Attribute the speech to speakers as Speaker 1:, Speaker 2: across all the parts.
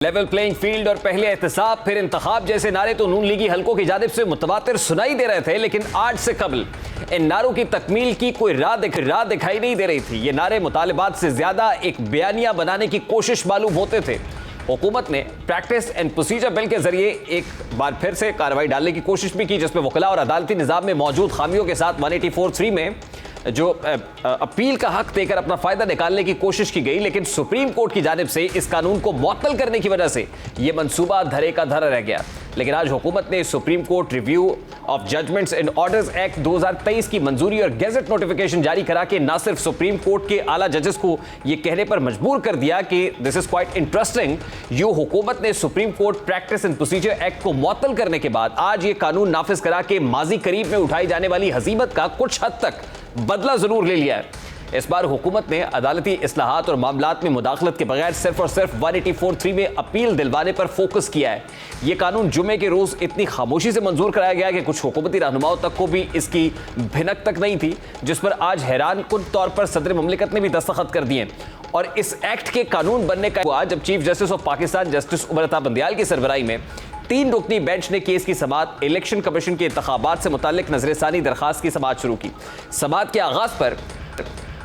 Speaker 1: Level playing field और पहले एहतसाब फिर इंतखाब जैसे नारे तो नून लीगी हलकों की जानिब से मुतवातिर सुनाई दे रहे थे, लेकिन आज से कबल इन नारों की तकमील की कोई राह दिखाई नहीं दे रही थी। ये नारे मुतालिबात से ज्यादा एक बयानिया बनाने की कोशिश मालूम होते थे। हुकूमत ने प्रैक्टिस एंड प्रोसीजर बिल के जरिए एक बार फिर से कार्रवाई डालने की कोशिश भी की, जिसमें वकला और अदालती निज़ाम में मौजूद खामियों के साथ 184(3) में जो अपील का हक देकर अपना फायदा निकालने की कोशिश की गई, लेकिन सुप्रीम कोर्ट की जानिब से इस कानून को मुअत्तल करने की वजह से यह मंसूबा धरे का धरा रह गया। लेकिन आज हुकूमत ने supreme court review of judgments and orders act 2023 की मंजूरी और गेजेट नोटिफिकेशन जारी करा के ना सिर्फ सुप्रीम कोर्ट के आला जजेस को यह कहने पर मजबूर कर दिया कि दिस इज क्वाइट इंटरेस्टिंग, यो हुकूमत ने supreme court practice and procedure act को मुअत्तल करने के बाद आज ये कानून नाफिज करा के माजी करीब में उठाई जाने वाली हजीमत का कुछ हद तक बदला जरूर ले लिया है। इस बार हुकूमत ने अदालती इस्लाहात और मामलात में मुदाखलत के बगैर सिर्फ और सिर्फ 184(3) में अपील दिलवाने पर फोकस किया है। यह कानून जुमे के रोज इतनी खामोशी से मंजूर कराया गया कि कुछ हुकूमती रहनुमाओं तक को भी इसकी भिनक तक नहीं थी, जिस पर आज हैरान कुन तौर पर सदर मुमलिकत ने भी दस्तखत कर दिए। और इस एक्ट के कानून बनने का हुआ जब chief justice of Pakistan justice Umar Ata Bandial की सरबराही में 3 रुकनी बेंच ने केस की समाअत इलेक्शन कमीशन के इंतखाबात से मुताल्लिक नजरसानी दरखास्त की समाअत शुरू की। समाअत के आगाज पर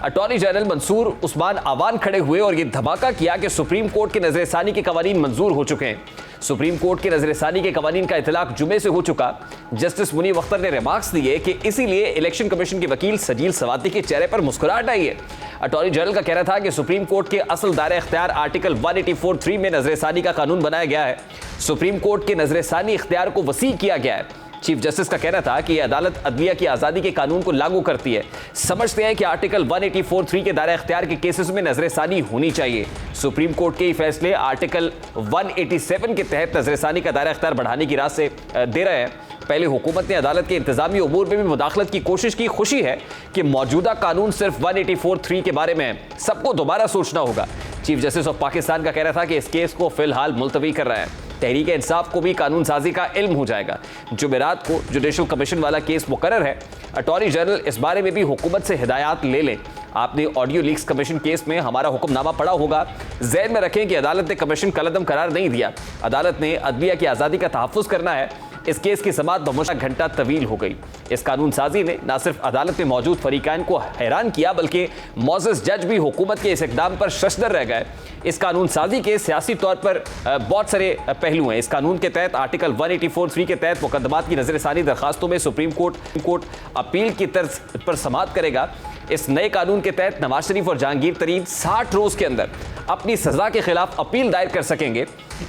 Speaker 1: अटॉर्नी जनरल मंसूर उस्मान आवान खड़े हुए और यह धमाका किया कि सुप्रीम कोर्ट के नजरसानी के कवानीन मंजूर हो चुके हैं। सुप्रीम कोर्ट के नजरसानी के कवानीन का इतलाक जुमे से हो चुका। जस्टिस मुनीब अख्तर ने रिमार्क्स दिए कि इसीलिए इलेक्शन कमीशन के वकील सजील सवाती के चेहरे पर मुस्कुराहट आई है। अटॉर्नी जनरल का कहना था कि सुप्रीम कोर्ट के असल दायरे इख्तियार आर्टिकल 184(3) में नजरसानी का कानून बनाया गया है। सुप्रीम कोर्ट के नजरसानी इख्तियार को वसी किया गया है। चीफ जस्टिस का कहना था कि यह अदालत अदलिया की आज़ादी के कानून को लागू करती है। समझते हैं कि आर्टिकल 184(3) के दायरा इख्तियार के केसेस में नजरसानी होनी चाहिए। सुप्रीम कोर्ट के फैसले आर्टिकल 187 के तहत नजरसानी का दायरा इख्तियार बढ़ाने की राह से दे रहे हैं। पहले हुकूमत ने अदालत के इंतजामी उमूर में भी मुदाखलत की कोशिश की। खुशी है कि मौजूदा कानून सिर्फ 184(3) के बारे में सबको दोबारा सोचना होगा। चीफ जस्टिस ऑफ पाकिस्तान का कहना था कि इस केस को फिलहाल मुलतवी कर रहा है। तहरीक इंसाफ को भी कानून साजी का इल्म हो जाएगा। जुमेरात को जुडिशल कमीशन वाला केस मुकर्रर है। अटॉर्नी जनरल इस बारे में भी हुकूमत से हिदायत ले लें। आपने ऑडियो लीक्स कमीशन केस में हमारा हुक्मनामा पढ़ा होगा। ज़हन में रखें कि अदालत ने कमीशन कलअदम करार नहीं दिया। अदालत ने अदलिया की आज़ादी का तहफ़्फ़ुज़ करना है। इस केस की समाअत बमुश्किल घंटा तवील हो गई। इस कानून साजी ने न सिर्फ अदालत में मौजूद फरीकान को हैरान किया, बल्कि मौजूद जज भी हुकूमत के इस इक़दाम पर शशदर रह गए। इस कानून साजी के सियासी तौर पर बहुत सारे पहलू हैं। इस कानून के तहत आर्टिकल 184(3) के तहत मुकदमात की नजरसानी दरखास्तों में सुप्रीम कोर्ट अपील की तर्ज पर समाअत करेगा। इस नए कानून के तहत नवाज शरीफ और जहांगीर तरीन 60 रोज के अंदर अपनी सजा के खिलाफ अपील दायर कर सकेंगे।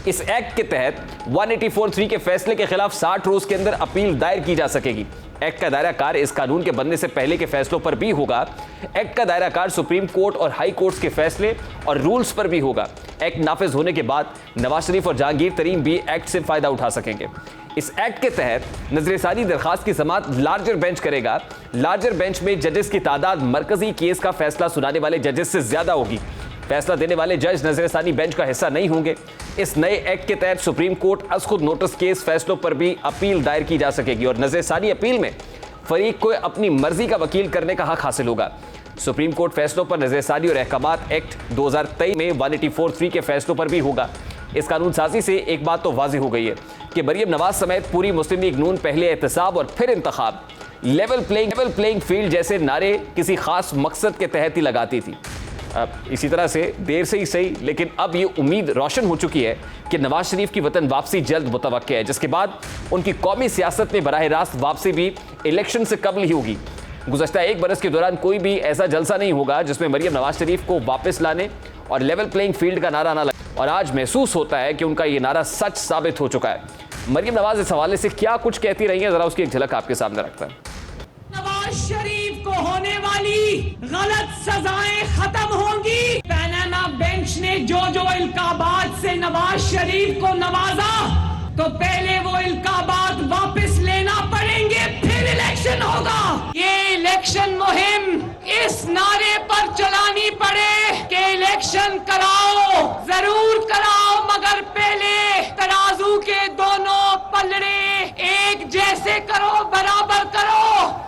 Speaker 1: इस एक्ट के तहत 184(3) के फैसले के खिलाफ 60 रोज के अंदर अपील दायर की जा सकेगी। एक्ट का दायरा कार इस कानून के बनने से पहले के फैसलों पर भी होगा। एक्ट का दायरा कार सुप्रीम कोर्ट और हाई कोर्ट्स के फैसले और रूल्स पर भी होगा। एक्ट नाफिज होने के बाद नवाज शरीफ और जहांगीर तरीन भी एक्ट से फायदा उठा सकेंगे। इस एक्ट के तहत नजरसानी दरखास्त की समाअत लार्जर बेंच करेगा। लार्जर बेंच में जजेस की तादाद मरकजी केस का फैसला सुनाने वाले जजेस से ज्यादा होगी। फैसला देने वाले जज नजरसानी बेंच का हिस्सा नहीं होंगे। इस नए एक्ट के तहत सुप्रीम कोर्ट अज खुद नोटिस केस फैसलों पर भी अपील दायर की जा सकेगी और नजरसानी अपील में फरीक को अपनी मर्जी का वकील करने का हक हासिल होगा। सुप्रीम कोर्ट फैसलों पर नजरसानी और अहकामात एक्ट 2023 में 184(3) के फैसलों पर भी होगा। इस कानून साजी से एक बात तो वाज़ेह हो गई है कि मरियम नवाज समेत पूरी मुस्लिम लीग नून पहले एहतसाब और फिर इंतखाब लेवल प्लेइंग फील्ड जैसे नारे किसी खास मकसद के तहत ही लगाती थी। इसी तरह से देर से ही सही, लेकिन अब ये उम्मीद रोशन हो चुकी है कि नवाज शरीफ की वतन वापसी जल्द मुतवक्के है, जिसके बाद उनकी कौमी सियासत में बराह रास्त वापसी भी इलेक्शन से कबल ही होगी। गुज़श्ता 1 बरस के दौरान कोई भी ऐसा जलसा नहीं होगा जिसमें मरियम नवाज शरीफ को वापस लाने और लेवल प्लेइंग फील्ड का नारा ना लगे। और आज महसूस होता है कि उनका ये नारा सच साबित हो चुका है। मरियम नवाज इस हवाले से क्या कुछ कहती रही है, जरा उसकी एक झलक आपके सामने रखता है।
Speaker 2: नवाज शरीफ को होने वाली गलत सजाएं खत्म होंगी। पैनामा बेंच ने जो इल्काबात से नवाज शरीफ को नवाजा, तो पहले वो इल्काबात वापस लेना पड़ेंगे, फिर इलेक्शन होगा। ये इलेक्शन मुहिम इस नारे पर चलानी पड़े कि इलेक्शन कराओ, जरूर कराओ, मगर पहले तराजू के दोनों पलड़े एक जैसे करो, बराबर करो।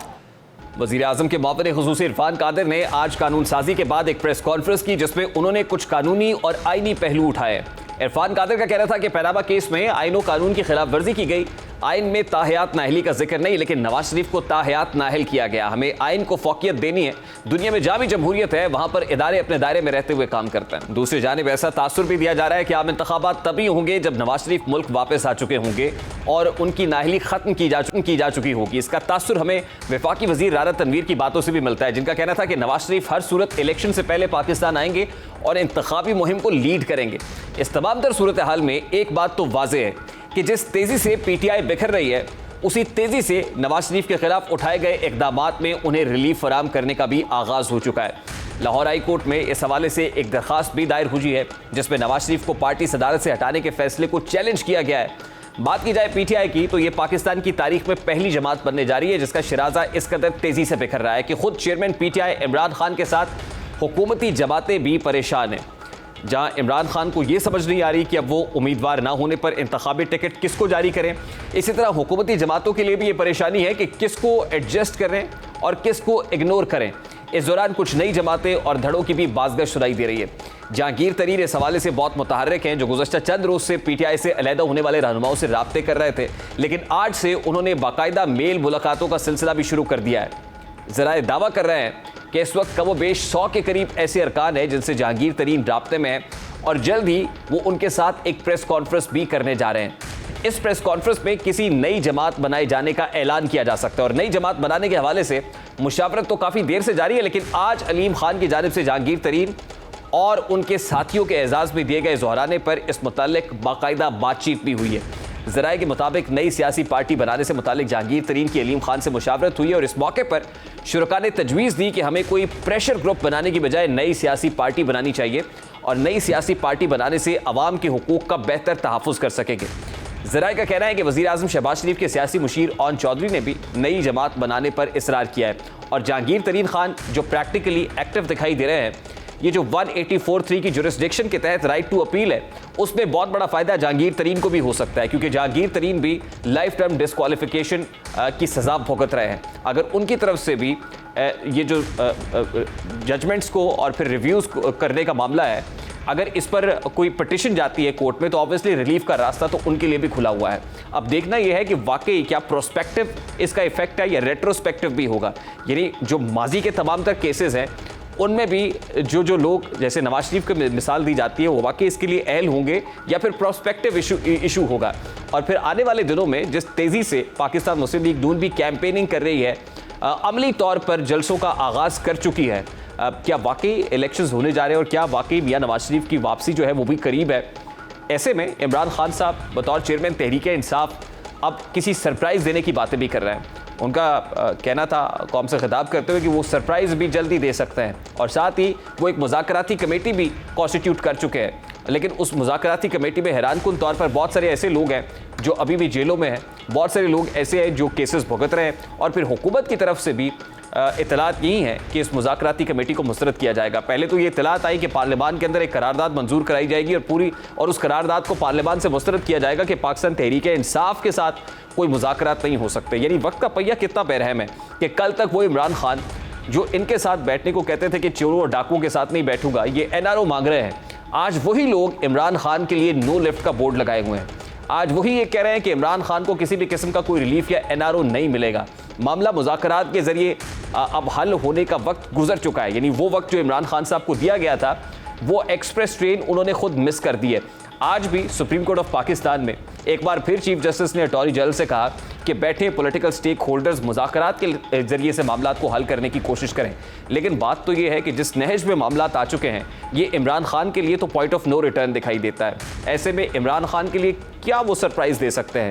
Speaker 1: वज़ीर आज़म के मुआविन ख़ुसूसी इरफान कादिर ने आज कानून साजी के बाद एक प्रेस कॉन्फ्रेंस की, जिसमें उन्होंने कुछ कानूनी और आईनी पहलू उठाए। इरफान कादिर का कहना था कि पनामा केस में आईन और कानून की खिलाफ वर्जी की गई। आइन में ताहयात नाअहली का जिक्र नहीं, लेकिन नवाज शरीफ को ताहयात नाअहल किया गया। हमें आइन को फौकियत देनी है। दुनिया में जहाँ भी जमहूरियत है वहाँ पर इदारे अपने दायरे में रहते हुए काम करते हैं। दूसरी जानिब ऐसा तासुर भी दिया जा रहा है कि आम इंतखाबात तभी होंगे जब नवाज शरीफ मुल्क वापस आ चुके होंगे और उनकी नाअहली खत्म की जा चुकी होगी। इसका तासुर हमें वफाकी वजीर राना तनवीर की बातों से भी मिलता है, जिनका कहना था कि नवाज शरीफ हर सूरत इलेक्शन से पहले पाकिस्तान आएंगे और इंतखाबी मुहिम को लीड करेंगे। इस तमाम तर सूरत हाल में एक बात तो वाज़ेह है कि जिस तेज़ी से PTI बिखर रही है, उसी तेज़ी से नवाज शरीफ के खिलाफ उठाए गए इक़दामात में उन्हें रिलीफ फराम करने का भी आगाज़ हो चुका है। लाहौर हाई कोर्ट में इस हवाले से एक दरख्वास्त भी दायर हुई है, जिसमें नवाज शरीफ को पार्टी सदारत से हटाने के फैसले को चैलेंज किया गया है। बात की जाए PTI की तो ये पाकिस्तान की तारीख में पहली जमात बनने जा रही है जिसका शराजा इस कदर तेज़ी से बिखर रहा है कि खुद चेयरमैन PTI इमरान खान के साथ हुकूमती जमातें भी परेशान हैं। जहां इमरान खान को यह समझ नहीं आ रही कि अब वो उम्मीदवार ना होने पर इंतखाबी टिकट किसको जारी करें, इसी तरह हुकूमती जमातों के लिए भी ये परेशानी है कि किसको एडजस्ट करें और किसको इग्नोर करें। इस दौरान कुछ नई जमातें और धड़ों की भी बाज़गश सुनाई दे रही है। जहांगीर तरीन इस हवाले से बहुत मुतहर्रिक हैं, जो गुज़श्ता चंद रोज़ से PTI से अलहदा होने वाले रहनुमाओं से राब्ते कर रहे थे, लेकिन आज से उन्होंने बाकायदा मेल मुलाकातों का सिलसिला भी शुरू कर दिया है। ज़राए दावा कर रहे हैं कि इस वक्त कमो बेश 100 के करीब ऐसे अरकान हैं जिनसे जहांगीर तरीन राब्ते में है और जल्द ही वो उनके साथ एक प्रेस कॉन्फ्रेंस भी करने जा रहे हैं। इस प्रेस कॉन्फ्रेंस में किसी नई जमात बनाए जाने का ऐलान किया जा सकता है और नई जमात बनाने के हवाले से मुशावरत तो काफ़ी देर से जारी है, लेकिन आज अलीम खान की जानिब से जहांगीर तरीन और उनके साथियों के एजाज़ में दिए गए जोहराने पर इस मुताल्लिक बाकायदा बातचीत भी हुई है। ज़राए के मुताबिक नई सियासी पार्टी बनाने से मुतालिक जहांगीर तरीन की अलीम खान से मुशावरत हुई है और इस मौके पर शुरका ने तजवीज़ दी कि हमें कोई प्रेशर ग्रुप बनाने की बजाय नई सियासी पार्टी बनानी चाहिए और नई सियासी पार्टी बनाने से अवाम के हुकूक का बेहतर तहफ़्फ़ुज़ कर सकेंगे। ज़राए का कहना है कि वज़ीर आज़म शहबाज शरीफ के सियासी मुशीर ओन चौधरी ने भी नई जमात बनाने पर इसरार किया है और जहांगीर तरीन खान जो प्रैक्टिकली एक्टिव दिखाई दे रहे हैं, ये जो 184(3) की जुरिस्डिक्शन के तहत राइट टू अपील है, उसमें बहुत बड़ा फ़ायदा जहांगीर तरीन को भी हो सकता है, क्योंकि जहांगीर तरीन भी लाइफ टाइम डिस्क्वालिफिकेशन की सज़ा भुगत रहे हैं। अगर उनकी तरफ से भी ये जो जजमेंट्स को और फिर रिव्यूज़ करने का मामला है, अगर इस पर कोई पटिशन जाती है कोर्ट में, तो ऑब्वियसली रिलीफ का रास्ता तो उनके लिए भी खुला हुआ है। अब देखना यह है कि वाकई क्या प्रोस्पेक्टिव इसका इफेक्ट है या रेट्रोस्पेक्टिव भी होगा, यानी जो माजी के तमाम तर केसेस हैं उनमें भी जो लोग जैसे नवाज शरीफ की मिसाल दी जाती है वो वाकई इसके लिए अहल होंगे या फिर प्रोस्पेक्टिव इशू होगा। और फिर आने वाले दिनों में जिस तेज़ी से पाकिस्तान मुस्लिम लीग नून भी कैंपेनिंग कर रही है, अमली तौर पर जलसों का आगाज़ कर चुकी है, क्या वाकई इलेक्शंस होने जा रहे हैं और क्या वाकई मियां नवाज शरीफ की वापसी जो है वो भी करीब है। ऐसे में इमरान खान साहब बतौर चेयरमैन तहरीक-ए-इंसाफ अब किसी सरप्राइज़ देने की बातें भी कर रहे हैं। उनका कहना था कौम से खिताब करते हुए कि वो सरप्राइज़ भी जल्दी दे सकते हैं और साथ ही वो एक मुज़ाकराती कमेटी भी कॉन्स्टिट्यूट कर चुके हैं, लेकिन उस मुज़ाकराती कमेटी में हैरानकुन तौर पर बहुत सारे ऐसे लोग हैं जो अभी भी जेलों में हैं, बहुत सारे लोग ऐसे हैं जो केसेस भुगत रहे हैं और फिर हुकूमत की तरफ से भी इतलात यही है कि इस मुज़ाकराती कमेटी को मुस्तरद किया जाएगा। पहले तो ये इतलात आई कि पार्लियामान के अंदर एक करारदाद मंजूर कराई जाएगी और उस करारदाद को पार्लियामान से मुस्तरद किया जाएगा कि पाकिस्तान तहरीक-ए-इंसाफ के साथ कोई मुज़ाकरात नहीं हो सकते। यानी वक्त का पहिया कितना बेरहम है कि कल तक वो इमरान खान जो इनके साथ बैठने को कहते थे कि चोरों और डाकुओं के साथ नहीं बैठूंगा, ये NRO मांग रहे हैं। आज वही लोग इमरान खान के लिए नो लिफ्ट का बोर्ड लगाए हुए हैं। आज वही ये कह रहे हैं कि इमरान खान को किसी भी किस्म का कोई रिलीफ या NRO नहीं मिलेगा। मामला मुज़ाकरात के ज़रिए अब हल होने का वक्त गुजर चुका है। यानी वो वक्त जो इमरान खान साहब को दिया गया था, वो एक्सप्रेस ट्रेन उन्होंने खुद मिस कर दी है। आज भी सुप्रीम कोर्ट ऑफ पाकिस्तान में एक बार फिर चीफ जस्टिस ने अटॉर्नी जनरल से कहा कि बैठे पॉलिटिकल स्टेक होल्डर्स मुज़ाकरात के ज़रिए से मामलात को हल करने की कोशिश करें। लेकिन बात तो ये है कि जिस नहज में मामलात आ चुके हैं, ये इमरान खान के लिए तो पॉइंट ऑफ नो रिटर्न दिखाई देता है। ऐसे में इमरान खान के लिए क्या वो सरप्राइज़ दे सकते हैं?